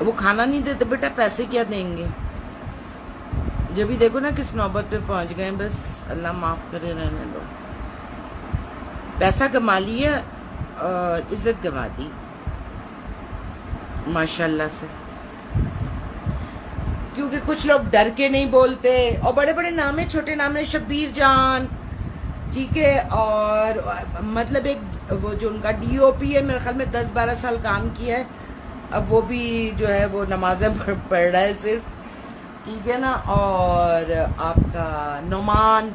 وہ کھانا نہیں دیتے بیٹا، پیسے کیا دیں گے؟ جب بھی دیکھو نا کس نوبت پہ پہنچ گئے، بس اللہ معاف کرے، رہنے دو. پیسہ کما لیا اور عزت گوا دی ماشاء اللہ سے. کیونکہ کچھ لوگ ڈر کے نہیں بولتے، اور بڑے بڑے نام ہیں، چھوٹے نام ہیں، شبیر جان، ٹھیک ہے، اور مطلب ایک وہ جو ان کا ڈی او پی ہے، میرے خیال میں 10-12 سال کام کیا ہے، اب وہ بھی جو ہے وہ نمازیں پڑھ رہا ہے صرف، ٹھیک ہے نا. اور آپ کا نعمان،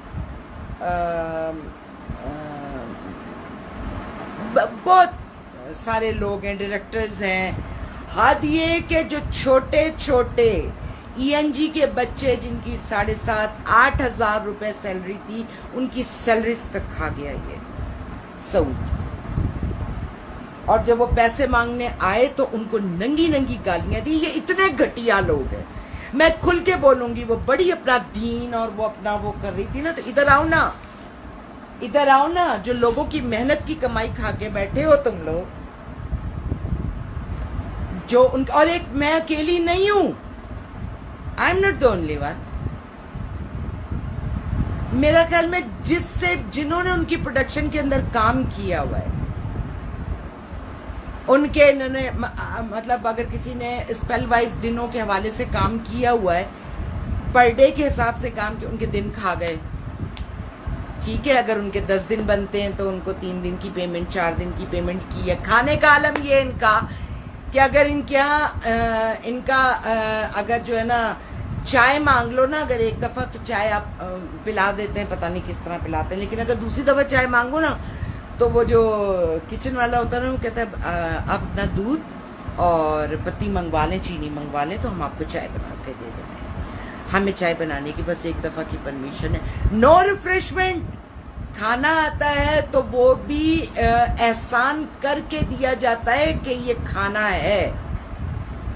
بہت سارے لوگ ہیں، ڈائریکٹرز ہیں. حد یہ کہ جو چھوٹے چھوٹے ای این جی کے بچے جن کی 7,500-8 ہزار روپے سیلری تھی، ان کی سیلریز تک کھا گیا یہ سعود. اور جب وہ پیسے مانگنے آئے تو ان کو ننگی ننگی گالیاں دی. یہ اتنے گھٹیا لوگ ہیں، میں کھل کے بولوں گی. وہ بڑی اپنا دین اور وہ اپنا وہ کر رہی تھی نا، تو ادھر آؤ نا، ادھر آؤ نا. جو لوگوں کی محنت کی کمائی کھا کے بیٹھے ہو تم لوگ، جو ان اور ایک میں اکیلی نہیں ہوں، I am not the only one. میرا خیال میں جنہوں نے ان کی پروڈکشن کے اندر کام کیا ہوا ہے، ان کے انہوں نے مطلب اگر کسی نے اسپیل وائز دنوں کے حوالے سے کام کیا ہوا ہے، پر ڈے کے حساب سے کام کیا، ان کے دن کھا گئے. ٹھیک ہے، اگر ان کے 10 دن بنتے ہیں تو ان کو 3 دن کی پیمنٹ، 4 دن کی پیمنٹ کی ہے. کھانے کا عالم یہ ان کا کہ اگر ان کے یہاں ان کا اگر جو ہے نا چائے مانگ لو نا، اگر ایک دفعہ تو چائے آپ پلا دیتے ہیں، پتہ نہیں کس طرح پلاتے ہیں، لیکن اگر دوسری دفعہ چائے مانگو نا تو وہ جو کچن والا ہوتا ہے نا، وہ کہتا ہے آپ اپنا دودھ اور پتی منگوا لیں، چینی منگوا لیں، تو ہم آپ کو چائے بنا کے دے دیتے ہیں. ہمیں چائے بنانے کی بس ایک دفعہ کی پرمیشن ہے، نو ریفریشمنٹ. کھانا آتا ہے تو وہ بھی احسان کر کے دیا جاتا ہے کہ یہ کھانا ہے،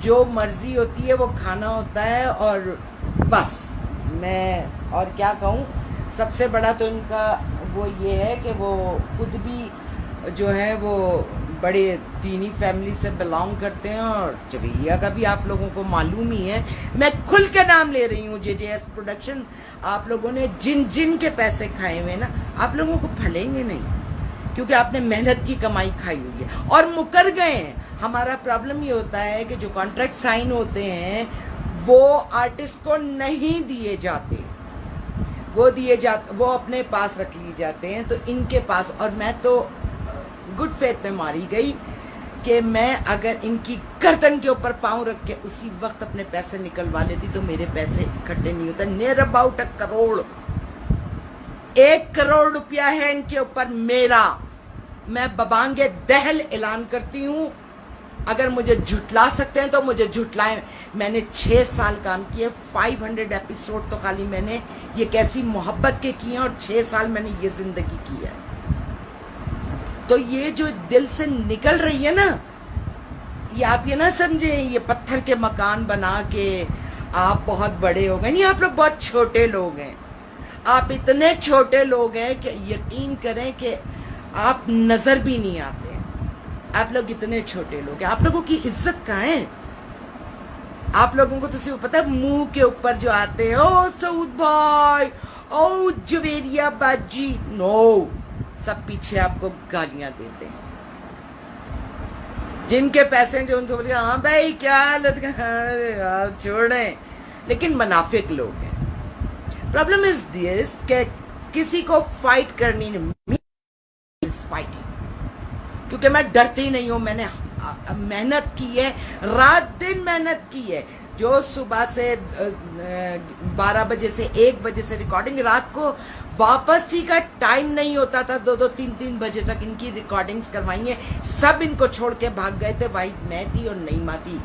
جو مرضی ہوتی ہے وہ کھانا ہوتا ہے. اور بس میں اور کیا کہوں. سب سے بڑا تو ان کا وہ یہ ہے کہ وہ خود بھی جو ہے وہ بڑے دینی فیملی سے بلانگ کرتے ہیں، اور جویریہ کا بھی آپ لوگوں کو معلوم ہی ہے. میں کھل کے نام لے رہی ہوں، جے جے ایس پروڈکشن. آپ لوگوں نے جن کے پیسے کھائے ہوئے نا، آپ لوگوں کو پھلیں گے نہیں، کیونکہ آپ نے محنت کی کمائی کھائی ہوئی ہے اور مکر گئے ہیں. ہمارا پرابلم یہ ہوتا ہے کہ جو کانٹریکٹ سائن ہوتے ہیں وہ آرٹسٹ کو نہیں دیے جاتے، وہ اپنے پاس رکھ لیے جاتے ہیں. تو ان کے پاس، اور میں تو گڈ فیتھ میں ماری گئی کہ میں اگر ان کی گردن کے اوپر پاؤں رکھ کے اسی وقت اپنے پیسے نکلوا لیتی تو میرے پیسے اکٹھے نہیں ہوتے. نیر اباؤٹ 1 کروڑ، 1 کروڑ روپیہ ہے ان کے اوپر میرا. میں ببانگ دہل اعلان کرتی ہوں، اگر مجھے جھٹلا سکتے ہیں تو مجھے جھٹلائیں. میں نے 6 سال کام کیے، 500 ایپیسوڈ تو خالی میں نے یہ کیسی محبت کے کیے ہیں، اور 6 سال میں نے یہ زندگی کی ہے. تو یہ جو دل سے نکل رہی ہے نا، یہ آپ یہ نہ سمجھیں یہ پتھر کے مکان بنا کے آپ بہت بڑے ہو گئے. نہیں، آپ لوگ بہت چھوٹے لوگ ہیں. آپ اتنے چھوٹے لوگ ہیں کہ یقین کریں کہ آپ نظر بھی نہیں آتے. آپ لوگ اتنے چھوٹے لوگ ہیں. آپ لوگوں کی عزت کہاں ہے؟ آپ لوگوں کو تو صرف پتہ ہے منہ کے اوپر جو آتے ہیں، او سعود بھائی، او جویریہ باجی، نو، سب پیچھے آپ کو گالیاں دیتے ہیں. جن کے پیسے ہیں جو ان سے بولتے ہیں ہاں بھائی کیا حالت، یار چھوڑیں، لیکن منافق لوگ ہیں. پرابلم از دس کہ کسی کو فائٹ کرنی نہیں، کیونکہ میں ڈرتی نہیں ہوں. میں نے محنت کی ہے، رات دن محنت کی ہے. جو صبح سے 12 بجے سے 1 بجے سے ریکارڈنگ، رات کو واپس ہی کا ٹائم نہیں ہوتا تھا، 2-2 3-3 بجے تک ان کی ریکارڈنگز کروائی ہیں. سب ان کو چھوڑ کے بھاگ گئے تھے. واحد میں تھی اور نعیمہ تھی،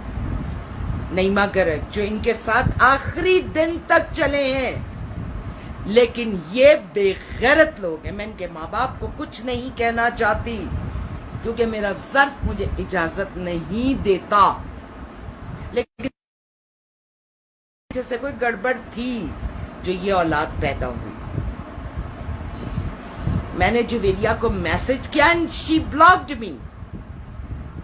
نعیمہ گرگ، جو ان کے ساتھ آخری دن تک چلے ہیں. لیکن یہ بے غیرت لوگ ہیں. میں ان کے ماں باپ کو کچھ نہیں کہنا چاہتی کیونکہ میرا ظرف مجھے اجازت نہیں دیتا، لیکن سے کوئی گڑبڑ تھی جو یہ اولاد پیدا ہوئی. میں نے جویریہ کو میسج کیا اینڈ شی بلاکڈ می.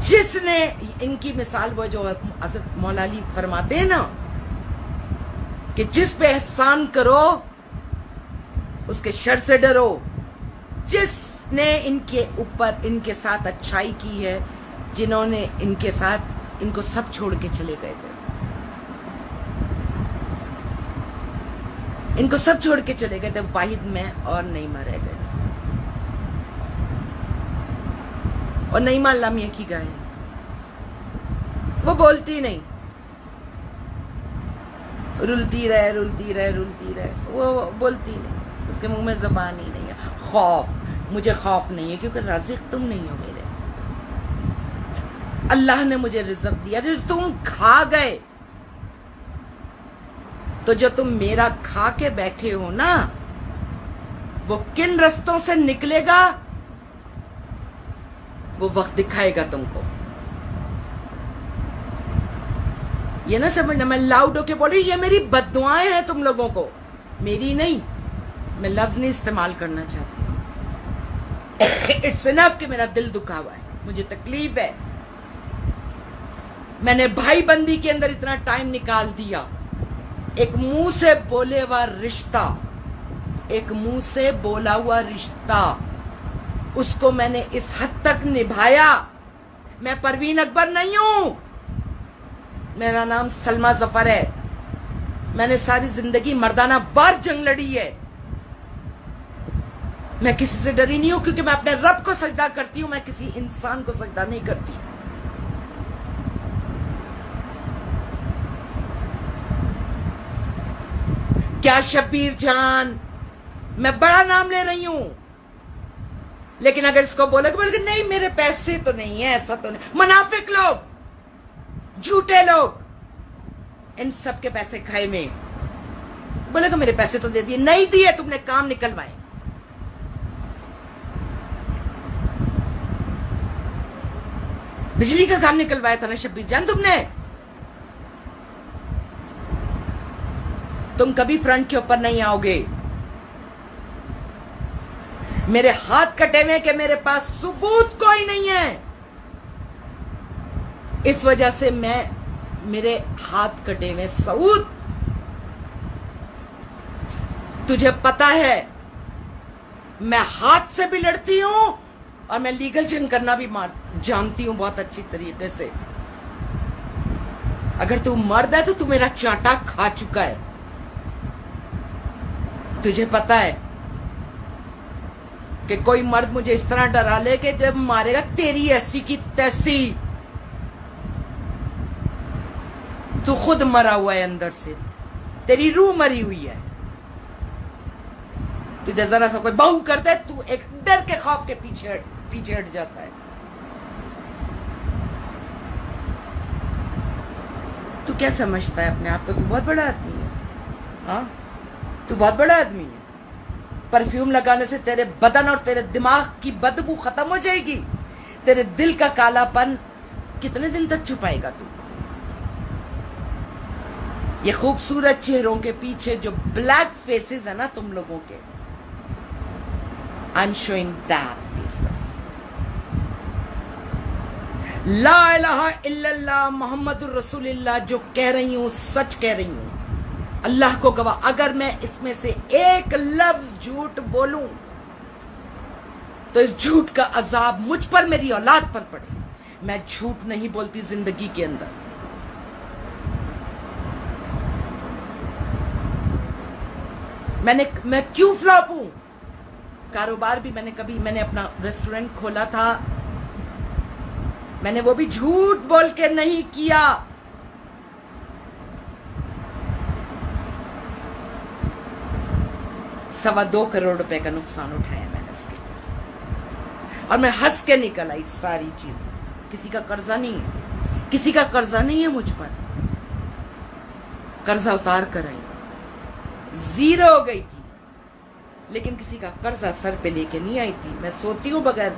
جس نے ان کی مثال وہ جو حضرت مولا علی فرماتے ہیں نا کہ جس پہ احسان کرو اس کے شر سے ڈرو، جس نے ان کے اوپر ان کے ساتھ اچھائی کی ہے، جنہوں نے ان کے ساتھ ان کو سب چھوڑ کے چلے گئے تھے، ان کو سب چھوڑ کے چلے گئے تھے، واحد میں اور نعیمہ رہ گئے، اور نعیمہ اللہ میاں کی گائے، وہ بولتی نہیں، رلتی رہے، وہ بولتی نہیں، اس کے منہ میں زبان ہی نہیں ہے۔ خوف، مجھے خوف نہیں ہے کیونکہ رازق تم نہیں ہو میرے، اللہ نے مجھے رزق دیا، جو تم کھا گئے تو جو تم میرا کھا کے بیٹھے ہو نا، وہ کن رستوں سے نکلے گا وہ وقت دکھائے گا تم کو۔ یہ نہ سمجھنا میں لاؤڈ ہو کے بول رہی، یہ میری بد دعائیں ہیں تم لوگوں کو، میری نہیں، میں لفظ نہیں استعمال کرنا چاہتی۔ اٹس انف کہ میرا دل دکھا ہوا ہے، مجھے تکلیف ہے، میں نے بھائی بندی کے اندر اتنا ٹائم نکال دیا، ایک منہ سے بولے ہوا رشتہ، ایک منہ سے بولا ہوا رشتہ، اس کو میں نے اس حد تک نبھایا۔ میں پروین اکبر نہیں ہوں، میرا نام سلمہ ظفر ہے، میں نے ساری زندگی مردانہ وار جنگ لڑی ہے، میں کسی سے ڈری نہیں ہوں کیونکہ میں اپنے رب کو سجدہ کرتی ہوں، میں کسی انسان کو سجدہ نہیں کرتی۔ کیا شبیر جان، میں بڑا نام لے رہی ہوں، لیکن اگر اس کو بولے کہ نہیں میرے پیسے تو نہیں ہے، ایسا تو نہیں، منافق لوگ، جھوٹے لوگ، ان سب کے پیسے کھائے میں، بولے کہ میرے پیسے تو دے دیے، نہیں دیے، تم نے کام نکلوائے۔ بجلی کا کام نکلوایا تھا نا شبیر جان تم نے، تم کبھی فرنٹ کے اوپر نہیں آؤ گے۔ میرے ہاتھ کٹے ہوئے کہ میرے پاس ثبوت کوئی نہیں ہے، اس وجہ سے میں میرے ہاتھ کٹے ہوئے۔ سعود تجھے پتا ہے میں ہاتھ سے بھی لڑتی ہوں اور میں لیگل جنگ کرنا بھی جانتی ہوں بہت اچھی طریقے سے۔ اگر تو مرد ہے تو تو میرا چانٹا کھا چکا ہے، تجھے پتا ہے کہ کوئی مرد مجھے اس طرح ڈرا لے کہ جب مارے گا تیری ایسی کی تیسی، تو خود مرا ہوا ہے اندر سے، تیری روح مری ہوئی ہے، تجھے ذرا سا کوئی بہو کرتا ہے تو ایک ڈر کے خوف کے پیچھے ہٹ جاتا ہے۔ تو کیا سمجھتا ہے اپنے آپ کو؟ تو بہت بڑا آدمی ہے، ہاں تو بہت بڑا آدمی ہے۔ پرفیوم لگانے سے تیرے بدن اور تیرے دماغ کی بدبو ختم ہو جائے گی، تیرے دل کا کالا پن کتنے دن تک چھپائے گا تو؟ یہ خوبصورت چہروں کے پیچھے جو بلیک فیسز ہیں نا تم لوگوں کے، I'm showing that faces۔ لا الہ الا اللہ محمد الرسول اللہ جو کہہ رہی ہوں سچ کہہ رہی ہوں، اللہ کو گواہ، اگر میں اس میں سے ایک لفظ جھوٹ بولوں تو اس جھوٹ کا عذاب مجھ پر، میری اولاد پر پڑے۔ میں جھوٹ نہیں بولتی زندگی کے اندر، میں کیوں فلاپ ہوں؟ کاروبار بھی میں نے اپنا ریسٹورنٹ کھولا تھا، میں نے وہ بھی جھوٹ بول کے نہیں کیا۔ $2.25 کروڑ کا نقصان اٹھایا میں نے اس کے، اور میں ہنس کے نکل آئی ساری چیزیں۔ کسی کا قرضہ نہیں ہے، کسی کا قرضہ نہیں ہے مجھ پر، قرضہ اتار کر آئی، زیرو ہو گئی تھی، لیکن کسی کا قرضہ سر پہ لے کے نہیں آئی تھی۔ میں سوتی ہوں بغیر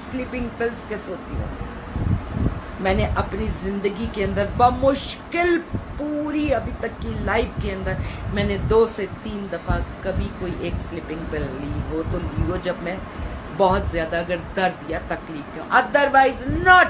سلیپنگ پلز کے سوتی ہوں۔ میں نے اپنی زندگی کے اندر بمشکل پوری ابھی تک کی لائف کے اندر میں نے 2 سے 3 دفعہ کبھی کوئی ایک سلیپنگ پل لی ہو تو لی ہو جب میں بہت زیادہ اگر درد یا تکلیف ہو، ادروائز ناٹ۔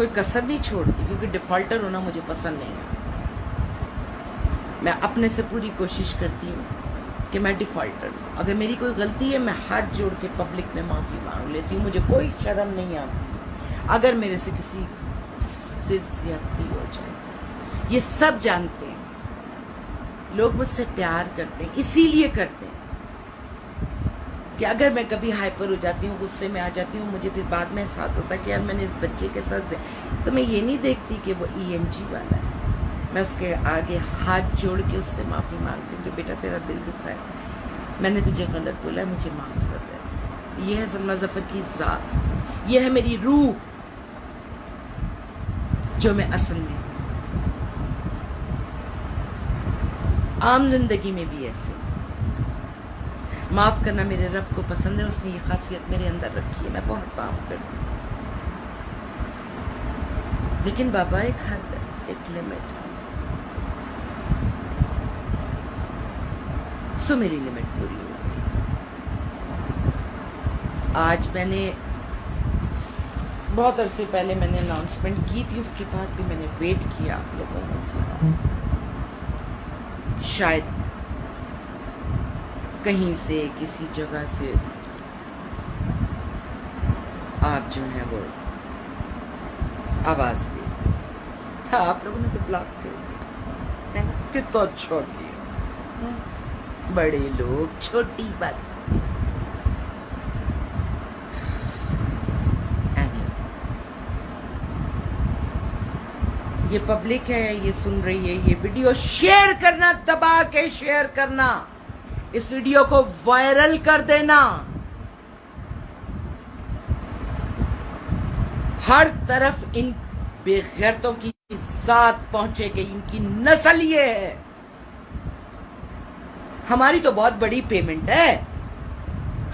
کوئی کسر نہیں چھوڑتی، کیونکہ ڈیفالٹر ہونا مجھے پسند نہیں ہے. میں اپنے سے پوری کوشش کرتی ہوں کہ میں ڈیفالٹر ہوں. اگر میری کوئی غلطی ہے میں ہاتھ جوڑ کے پبلک میں معافی مانگ لیتی ہوں، مجھے کوئی شرم نہیں آتی اگر میرے سے کسی سے زیادتی ہو جائے. یہ سب جانتے ہیں، لوگ مجھ سے پیار کرتے ہیں، اسی لیے کرتے ہیں کہ اگر میں کبھی ہائپر ہو جاتی ہوں، غصے میں آ جاتی ہوں، مجھے پھر بعد میں احساس ہوتا ہے کہ یار میں نے اس بچے کے ساتھ تو میں یہ نہیں دیکھتی کہ وہ ENG والا ہے، میں اس کے آگے ہاتھ جوڑ کے اس سے معافی مانگتی ہوں کہ بیٹا تیرا دل دکھا ہے، میں نے تجھے غلط بولا ہے، مجھے معاف کر دے. یہ ہے سلمیٰ ظفر کی ذات، یہ ہے میری روح جو میں اصل میں عام زندگی میں بھی ایسے. معاف کرنا میرے رب کو پسند ہے، اس نے یہ خاصیت میرے اندر رکھی ہے، میں بہت معاف کرتی ہوں. لیکن بابا ایک حد ہے، ایک لمٹ ہے. سو میری لمٹ پوری ہو گئی. آج میں نے بہت عرصے پہلے میں نے اناؤنسمنٹ کی تھی، اس کے بعد بھی میں نے ویٹ کیا آپ لوگوں کو. شاید کہیں سے کسی جگہ سے آپ جو ہیں وہ آواز دے. ہاں آپ لوگوں نے تو بلاک کر دیا، میں نے کتنا چھوڑ دیا. بڑے لوگ چھوٹی بات. یہ پبلک ہے، یہ سن رہی ہے، یہ ویڈیو شیئر کرنا، دبا کے شیئر کرنا، اس ویڈیو کو وائرل کر دینا، ہر طرف ان بے غیرتوں کی ذات پہنچے گی، ان کی نسل یہ ہے. ہماری تو بہت بڑی پیمنٹ ہے.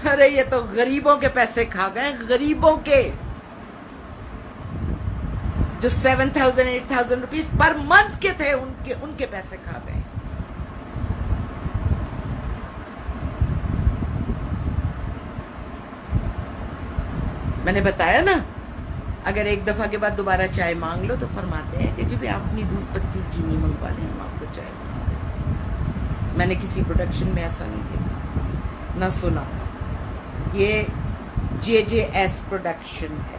ارے یہ تو غریبوں کے پیسے کھا گئے، غریبوں کے جو 7,000 8,000 روپیز پر منتھ کے تھے، ان کے پیسے کھا گئے. میں نے بتایا نا، اگر ایک دفعہ کے بعد دوبارہ چائے مانگ لو تو فرماتے ہیں کہ جی بھی آپ اپنی دودھ پتی چینی منگوا لیں، ہم آپ کو چائے بنا دیتے ہیں. میں نے کسی پروڈکشن میں ایسا نہیں دیکھا نہ سنا. یہ JJS پروڈکشن ہے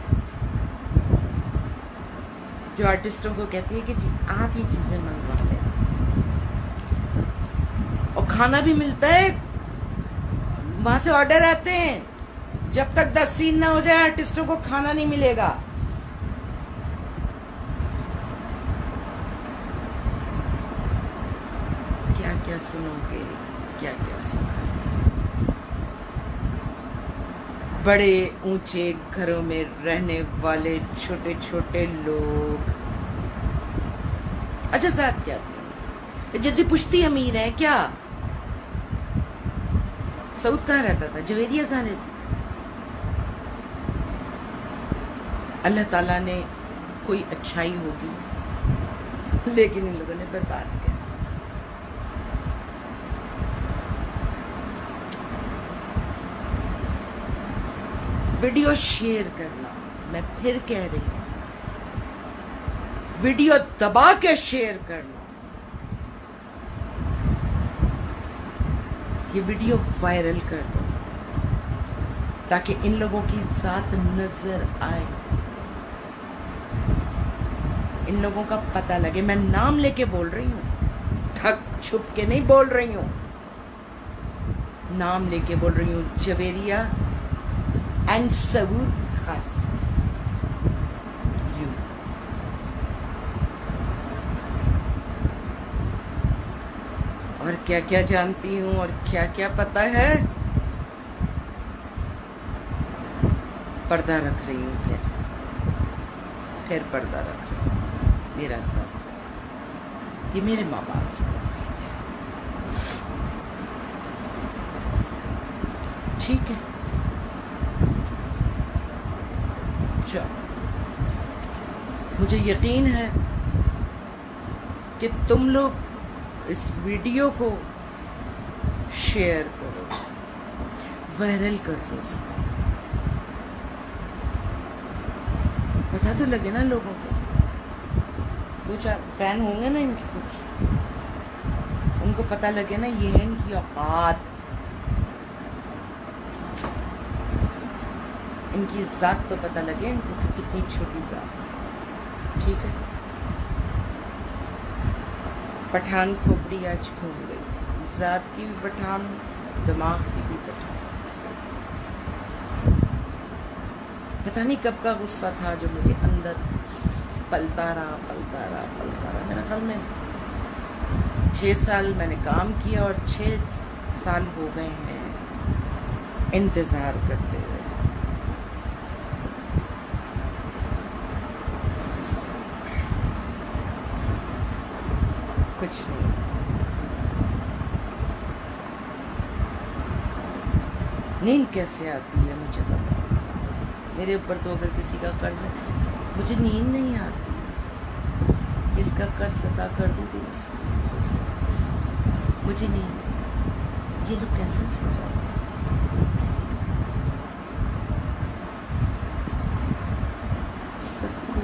جو آرٹسٹوں کو کہتی ہے کہ جی آپ یہ چیزیں منگوا لیں، اور کھانا بھی ملتا ہے. وہاں سے آرڈر آتے ہیں، جب تک 10 سین نہ ہو جائے آرٹسٹوں کو کھانا نہیں ملے گا. کیا کیا سنو گے، کیا کیا سنو گے. بڑے اونچے گھروں میں رہنے والے چھوٹے چھوٹے لوگ. اچھا ذات کیا تھی؟ جدی پشتی امیر ہے کیا؟ سعود کہاں رہتا تھا؟ جویریہ کہاں رہتی؟ اللہ تعالیٰ نے کوئی اچھائی ہوگی، لیکن ان لوگوں نے برباد کیا. ویڈیو شیئر کرنا، میں پھر کہہ رہی ہوں، ویڈیو دبا کے شیئر کرنا. یہ ویڈیو وائرل کر دو تاکہ ان لوگوں کی ذات نظر آئے، ان لوگوں کا پتہ لگے. میں نام لے کے بول رہی ہوں، ٹھگ چھپ کے نہیں بول رہی ہوں، نام لے کے بول رہی ہوں. جویریہ اینڈ سعود خاص. اور کیا کیا جانتی ہوں اور کیا کیا پتہ ہے. پردہ رکھ رہی ہوں، پھر پردہ رکھ رہی ہوں. میرا ساتھ، یہ میرے ماں باپ کی تربیت ہے. ٹھیک ہے، چلو. مجھے یقین ہے کہ تم لوگ اس ویڈیو کو شیئر کرو، وائرل کر دو. اس کو پتہ پتہ تو لگے نا لوگوں کو، کچھ فین ہوں گے نا ان کے، کچھ ان کو پتہ لگے نا یہ ہے ان کی اوقات، ان کی ذات تو پتہ لگے ان کو کہ کتنی چھوٹی ذات ہے. ٹھیک ہے. پٹھان کھوپڑی آج کھول گئی، ذات کی بھی پٹھان، دماغ کی بھی پٹھان. پتہ نہیں کب کا غصہ تھا جو میرے اندر پلتا رہا. میرا خیال میں 6 سال میں نے کام کیا اور 6 سال ہو گئے ہیں انتظار کرتے ہوئے. کچھ نہیں. نیند کیسے آتی ہے مجھے پتا. میرے اوپر تو اگر کسی کا قرض ہے مجھے نیند نہیں آتی. کس کا قرض ادا کر دوں گی مجھے نیند. یہ لوگ کیسے سو جاتے ہیں؟ سب کو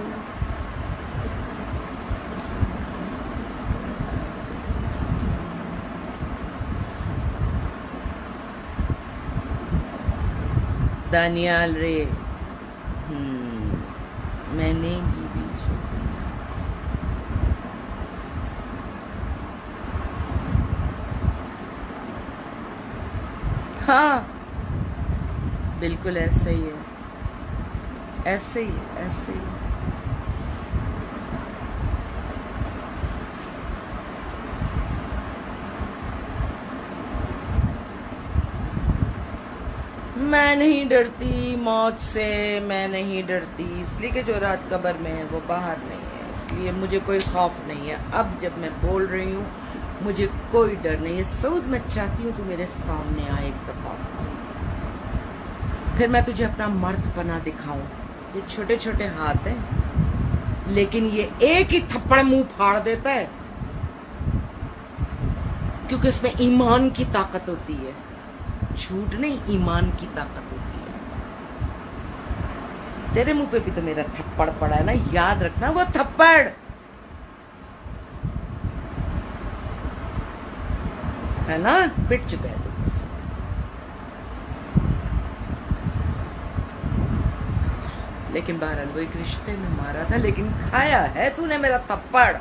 دانیال رے میں نے بھی ہاں بالکل ایسا ہی ہے، ایسے ہی ہے، ایسے ہی. میں نہیں ڈرتی موت سے، میں نہیں ڈرتی اس لیے کہ جو رات قبر میں ہے وہ باہر نہیں ہے، اس لیے مجھے کوئی خوف نہیں ہے. اب جب میں بول رہی ہوں مجھے کوئی ڈر نہیں ہے. سعود میں چاہتی ہوں تو میرے سامنے آئے ایک دفعہ، پھر میں تجھے اپنا مرد پنا دکھاؤں. یہ چھوٹے چھوٹے ہاتھ ہیں لیکن یہ ایک ہی تھپڑ منہ پھاڑ دیتا ہے کیونکہ اس میں ایمان کی طاقت ہوتی ہے. جھوٹ نہیں، ایمان کی طاقت ہوتی ہے. تیرے منہ پہ بھی تو میرا تھپڑ پڑا ہے نا، یاد رکھنا وہ تھپڑ ہے نا، پٹ چکا ہے تو بس. لیکن بہرحال وہ ایک رشتے میں مارا تھا، لیکن کھایا ہے تو نے میرا تھپڑ.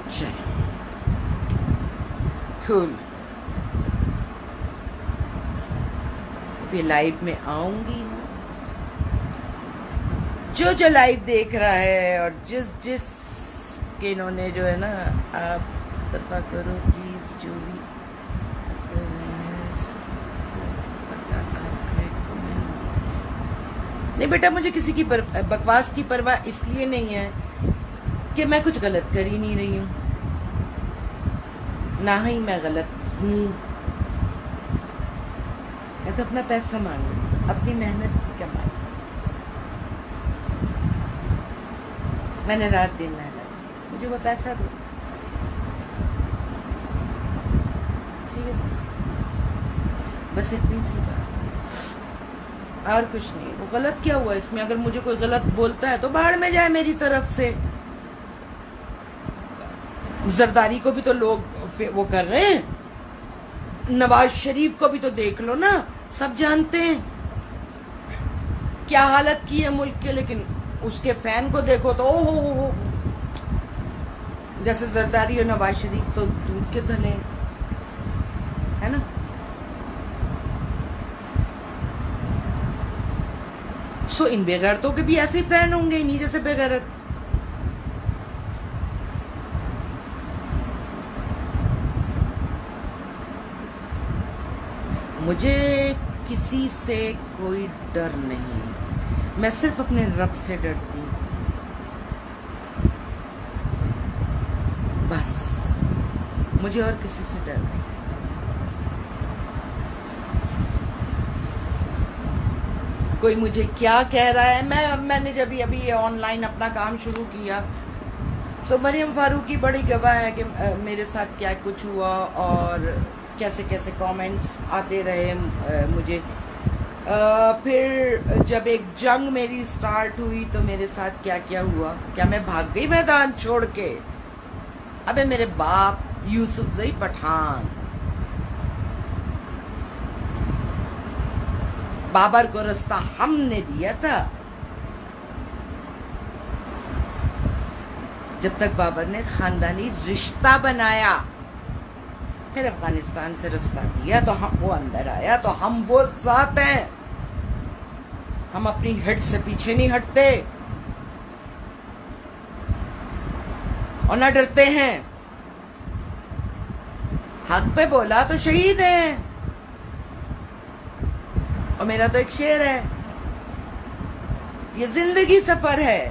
چل کھول. ابھی لائیو میں آؤں گی نا، جو لائیو دیکھ رہا ہے اور جس کے انہوں نے جو ہے نا، آپ دفع کرو پلیز. جو بھی نہیں بیٹا، مجھے کسی کی بکواس کی پرواہ اس لیے نہیں ہے کہ میں کچھ غلط کر ہی نہیں رہی ہوں، نہ ہی میں غلط ہوں. میں تو اپنا پیسہ مانگوں، اپنی محنت کی کمائی. میں نے رات دن محنت کی، مجھے وہ پیسہ دو. ٹھیک ہے، بس اتنی سی بات اور کچھ نہیں. وہ غلط کیا ہوا اس میں؟ اگر مجھے کوئی غلط بولتا ہے تو باہر میں جائے میری طرف سے. زرداری کو بھی تو لوگ وہ کر رہے ہیں، نواز شریف کو بھی تو دیکھ لو نا، سب جانتے ہیں کیا حالت کی ہے ملک کے. لیکن اس کے فین کو دیکھو تو او ہو جیسے زرداری اور نواز شریف تو دودھ کے دھلے ہے نا. سو ان بے غیرتوں کے بھی ایسے فین ہوں گے، انہی جیسے بے غیرت. مجھے کسی سے کوئی ڈر نہیں، میں صرف اپنے رب سے ڈرتی ہوں بس. مجھے اور کسی سے ڈر نہیں. کوئی مجھے کیا کہہ رہا ہے. میں نے جب ابھی آن لائن اپنا کام شروع کیا سو مریم فاروقی بڑی گواہ ہے کہ میرے ساتھ کیا کچھ ہوا. اور کیسے کیسے کامنٹس آتے رہے مجھے. پھر جب ایک جنگ میری سٹارٹ ہوئی تو میرے ساتھ کیا کیا ہوا. کیا میں بھاگ گئی میدان چھوڑ کے؟ ابے میرے باپ یوسف زئی پٹھان بابر کو رستہ ہم نے دیا تھا. جب تک بابر نے خاندانی رشتہ بنایا، پھر افغانستان سے رستہ دیا تو وہ اندر آیا تو ہم وہ ذات ہیں. ہم اپنی ہٹ سے پیچھے نہیں ہٹتے اور نہ ڈرتے ہیں. حق پہ بولا تو شہید ہیں. اور میرا تو ایک شعر ہے، یہ زندگی سفر ہے،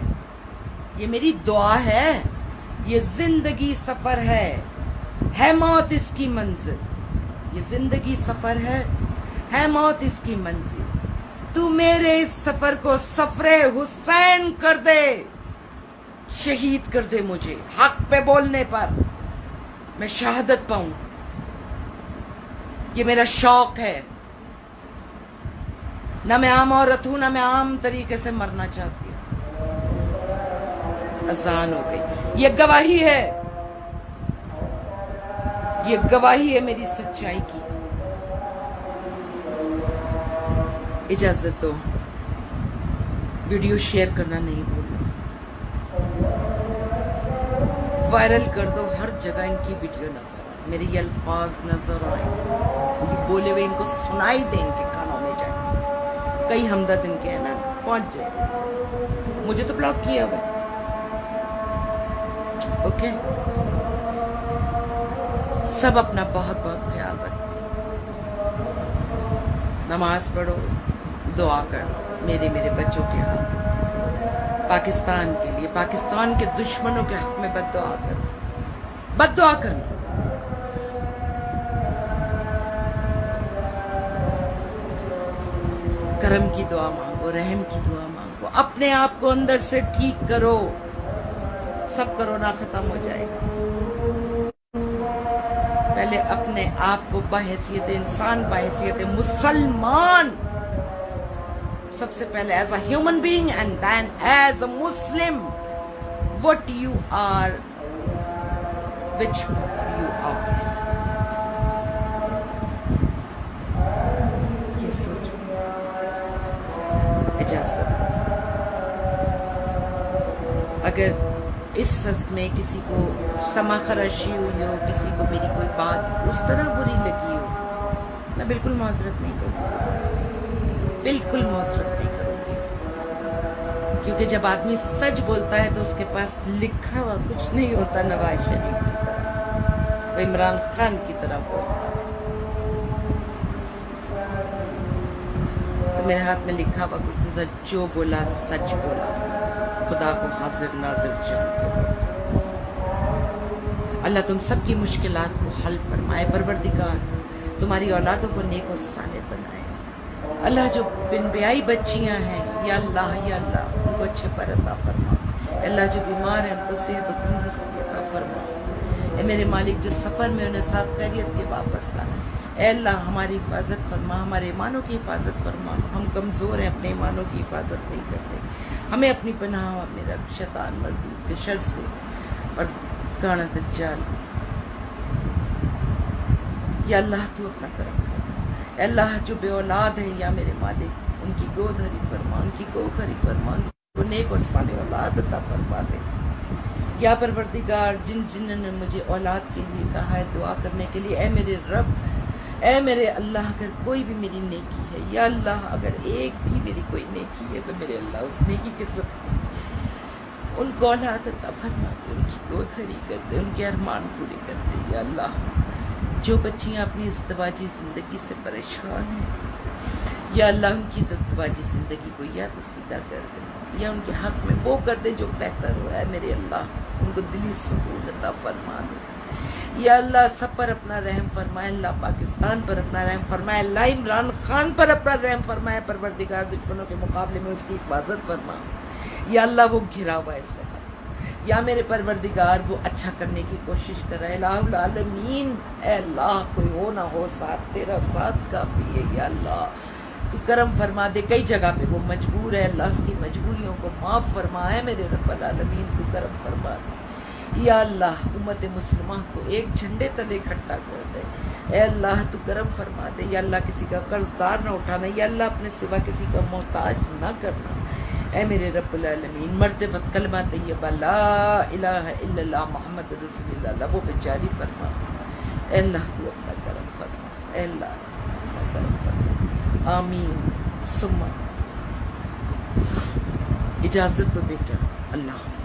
یہ میری دعا ہے، یہ زندگی سفر ہے موت اس کی منزل. یہ زندگی سفر ہے موت اس کی منزل. تو میرے اس سفر کو سفر حسین کر دے، شہید کر دے مجھے حق پہ بولنے پر، میں شہادت پاؤں. یہ میرا شوق ہے. نہ میں عام عورت ہوں، نہ میں عام طریقے سے مرنا چاہتی ہوں. اذان ہو گئی. یہ گواہی ہے، یہ گواہی ہے میری سچائی کی. اجازت دو، ویڈیو شیئر کرنا نہیں بھولنا، وائرل کر دو. ہر جگہ ان کی ویڈیو نظر آئے، میرے یہ الفاظ نظر آئے، بولے ہوئے ان کو سنائی دیں، ان کے کانوں میں جائے. کئی ہمدرد ان کے ہیں نا، پہنچ جائے. مجھے تو بلاک کیا ہوا. اوکے، سب اپنا بہت بہت خیال رکھیں. نماز پڑھو، دعا کرو میرے بچوں کے حق، پاکستان کے لیے، پاکستان کے دشمنوں کے حق میں بد دعا کرو، بد دعا کرنا. کرم کی دعا مانگو، رحم کی دعا مانگو. اپنے آپ کو اندر سے ٹھیک کرو، سب کرونا ختم ہو جائے گا. پہلے اپنے آپ کو بحیثیت انسان، بحیثیت مسلمان، سب سے پہلے as a human being and then as a Muslim what you are, which you are. یہ سوچو. اجازت. اگر اس سزد میں کسی کو سما خراشی ہوئی ہو، کسی کو میری کوئی بات اس طرح بری لگی ہو، میں بالکل معذرت نہیں کروں گی، بالکل معذرت نہیں کروں گی. کیونکہ جب آدمی سچ بولتا ہے تو اس کے پاس لکھا ہوا کچھ نہیں ہوتا. نواز شریف کی طرح، وہ عمران خان کی طرح بولتا. تو میرے ہاتھ میں لکھا ہوا کچھ نہیں تھا. جو بولا سچ بولا، خدا کو حاضر ناظر جان کے. اللہ تم سب کی مشکلات کو حل فرمائے. پروردگار تمہاری اولادوں کو نیک اور صالح بنائے. اللہ جو بن بیائی بچیاں ہیں، یا اللہ ان کو اچھے پر عطا فرما. اللہ جو بیمار ہیں ان کو صحت و تندرستی عطا فرما. اے میرے مالک جو سفر میں انہیں ساتھ خیریت کے واپس لا. اے اللہ ہماری حفاظت فرما، ہمارے ایمانوں کی حفاظت فرما. ہم کمزور ہیں، اپنے ایمانوں کی حفاظت نہیں کرتے. ہمیں اپنی پناہ اپنے رب شیطان مردود کے شر سے اور کانا دجال. یا اللہ تو اپنا کرم فرما. اے اللہ جو بے اولاد ہیں، یا میرے مالک ان کی گود ہری فرما، ان کی کوکھ ہری فرما، ان کو نیک اور صالح اولاد عطا فرما دے. یا پروردگار جن نے مجھے اولاد کے لیے کہا ہے دعا کرنے کے لیے، اے میرے رب، اے میرے اللہ، اگر کوئی بھی میری نیکی ہے، یا اللہ اگر ایک بھی میری کوئی نیکی ہے تو میرے اللہ اس نیکی کے صدقے ان کو اولاد عطا فرما دے، ان کی گود ہری کر دے، ان کے ارمان پورے کر دے. یا اللہ جو بچیاں اپنی ازدواجی زندگی سے پریشان ہیں، یا اللہ ان کی ازدواجی زندگی کو یا تو سیدھا کر دے، یا ان کے حق میں وہ کر دے جو بہتر ہوا ہے. میرے اللہ ان کو دلی سکون عطا فرما دے. یا اللہ سب پر اپنا رحم فرمائے. اللہ پاکستان پر اپنا رحم فرمائے. اللہ عمران خان پر اپنا رحم فرمائے. پروردگار دشمنوں کے مقابلے میں اس کی حفاظت فرما. یا اللہ وہ گھرا ہوا ہے اس وقت. یا میرے پروردگار وہ اچھا کرنے کی کوشش کر رہا ہے. الہ العالمین اے اللہ کوئی ہو نہ ہو ساتھ، تیرا ساتھ کافی ہے. یا اللہ تو کرم فرما دے. کئی جگہ پہ وہ مجبور ہے، اللہ اس کی مجبوریوں کو معاف فرما. ہے میرے رب العالمین تو کرم فرما دے. یا اللہ امت مسلمہ کو ایک جھنڈے تلے اکٹھا کر دے. اے اللہ تو کرم فرما دے. یا اللہ کسی کا قرض دار نہ اٹھانا، یا اللہ اپنے سوا کسی کا محتاج نہ کرنا. اے میرے رب العالمین مرتے وقت کلمہ طیبہ لا الہ الا اللہ محمد رسول اللہ وہ بیچاری فرما. اے اللہ تو اپنا کرم فرما. اے اللہ اپنا کرم فرما. آمین. ثم اجازت دو بیٹا. اللہ حافظ.